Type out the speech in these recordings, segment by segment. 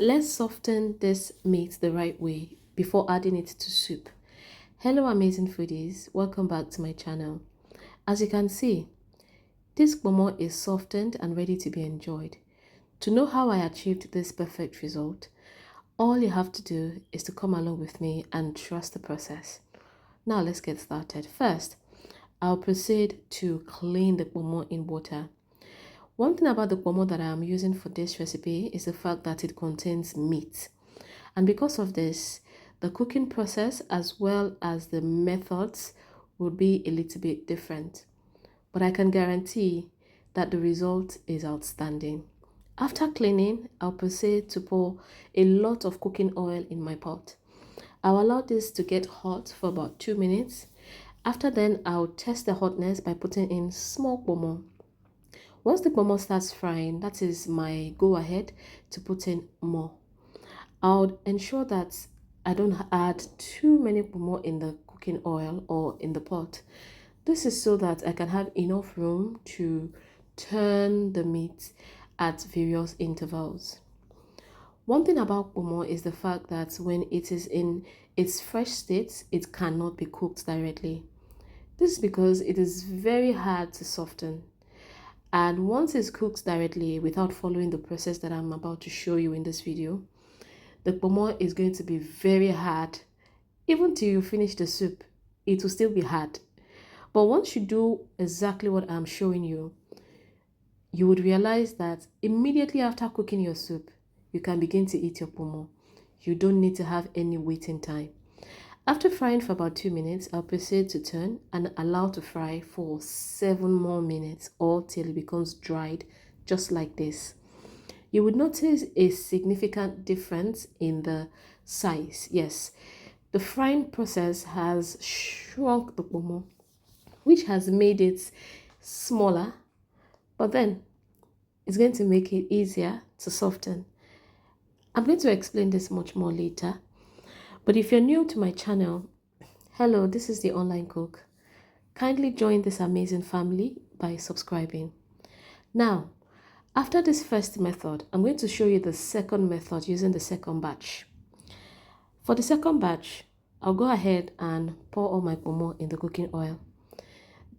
Let's soften this meat the right way before adding it to soup. Hello amazing foodies, welcome back to my channel. As you can see, this Ponmo is softened and ready to be enjoyed. To know how I achieved this perfect result, all you have to do is to come along with me and trust the process. Now let's get started. First, I'll proceed to clean the Ponmo in water. One thing about the Ponmo that I am using for this recipe is the fact that it contains meat. And because of this, the cooking process as well as the methods will be a little bit different. But I can guarantee that the result is outstanding. After cleaning, I'll proceed to pour a lot of cooking oil in my pot. I'll allow this to get hot for about 2 minutes. After then, I'll test the hotness by putting in small Ponmo. Once the Ponmo starts frying, that is my go ahead to put in more. I'll ensure that I don't add too many Ponmo in the cooking oil or in the pot. This is so that I can have enough room to turn the meat at various intervals. One thing about Ponmo is the fact that when it is in its fresh state, it cannot be cooked directly. This is because it is very hard to soften. And once it's cooked directly without following the process that I'm about to show you in this video, the Ponmo is going to be very hard. Even till you finish the soup, it will still be hard. But once you do exactly what I'm showing you, you would realize that immediately after cooking your soup, you can begin to eat your Ponmo. You don't need to have any waiting time. After frying for about 2 minutes, I'll proceed to turn and allow to fry for 7 more minutes or till it becomes dried, just like this. You would notice a significant difference in the size. Yes, the frying process has shrunk the Ponmo, which has made it smaller, but then it's going to make it easier to soften. I'm going to explain this much more later. But if you're new to my channel, hello, this is the Online Cook. Kindly join this amazing family by subscribing. Now, after this first method, I'm going to show you the second method using the second batch. For the second batch, I'll go ahead and pour all my Ponmo in the cooking oil.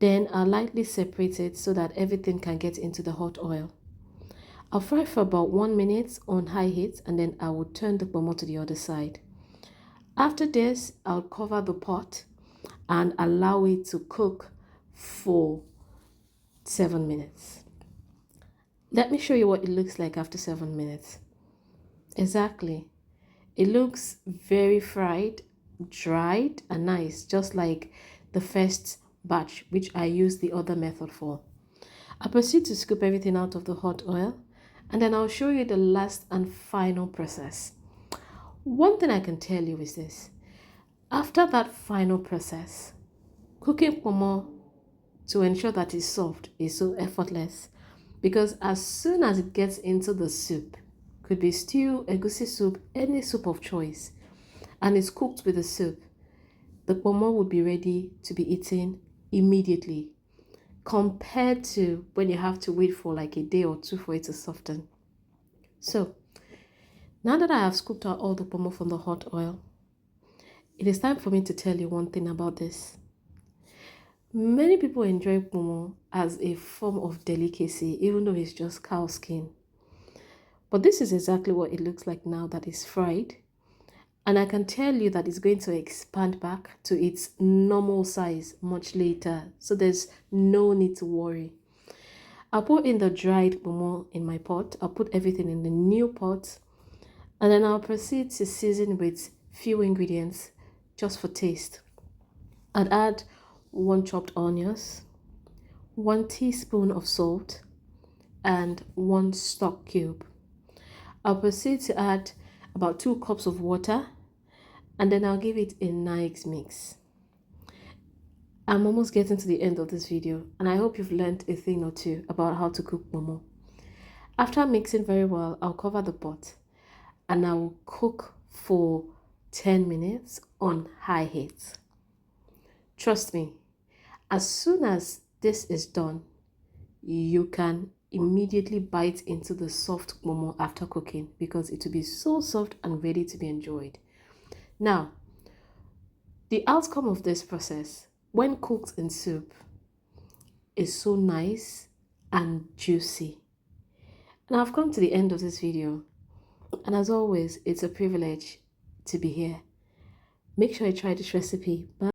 Then I'll lightly separate it so that everything can get into the hot oil. I'll fry for about 1 minute on high heat and then I will turn the Ponmo to the other side. After this, I'll cover the pot and allow it to cook for 7 minutes. Let me show you what it looks like after 7 minutes. Exactly. It looks very fried, dried, and nice, just like the first batch, which I used the other method for. I'll proceed to scoop everything out of the hot oil, and then I'll show you the last and final process. One thing I can tell you is this. After that final process, cooking Ponmo to ensure that it's soft is so effortless because as soon as it gets into the soup, could be stew, egusi soup, any soup of choice, and it's cooked with the soup, the Ponmo would be ready to be eaten immediately compared to when you have to wait for like a day or two for it to soften. So, now that I have scooped out all the Ponmo from the hot oil, it is time for me to tell you one thing about this. Many people enjoy Ponmo as a form of delicacy, even though it's just cow skin. But this is exactly what it looks like now that it's fried. And I can tell you that it's going to expand back to its normal size much later. So there's no need to worry. I'll put in the dried Ponmo in my pot. I'll put everything in the new pot. And then I'll proceed to season with few ingredients just for taste. I'd add 1 chopped onions, 1 teaspoon of salt, and 1 stock cube. I'll proceed to add about 2 cups of water, and then I'll give it a nice mix. I'm almost getting to the end of this video, and I hope you've learned a thing or two about how to cook Ponmo. After mixing very well, I'll cover the pot and I will cook for 10 minutes on high heat. Trust me, as soon as this is done, you can immediately bite into the soft momo after cooking because it will be so soft and ready to be enjoyed. Now, the outcome of this process, when cooked in soup, is so nice and juicy. And I've come to the end of this video. And as always, it's a privilege to be here. Make sure you try this recipe. Bye.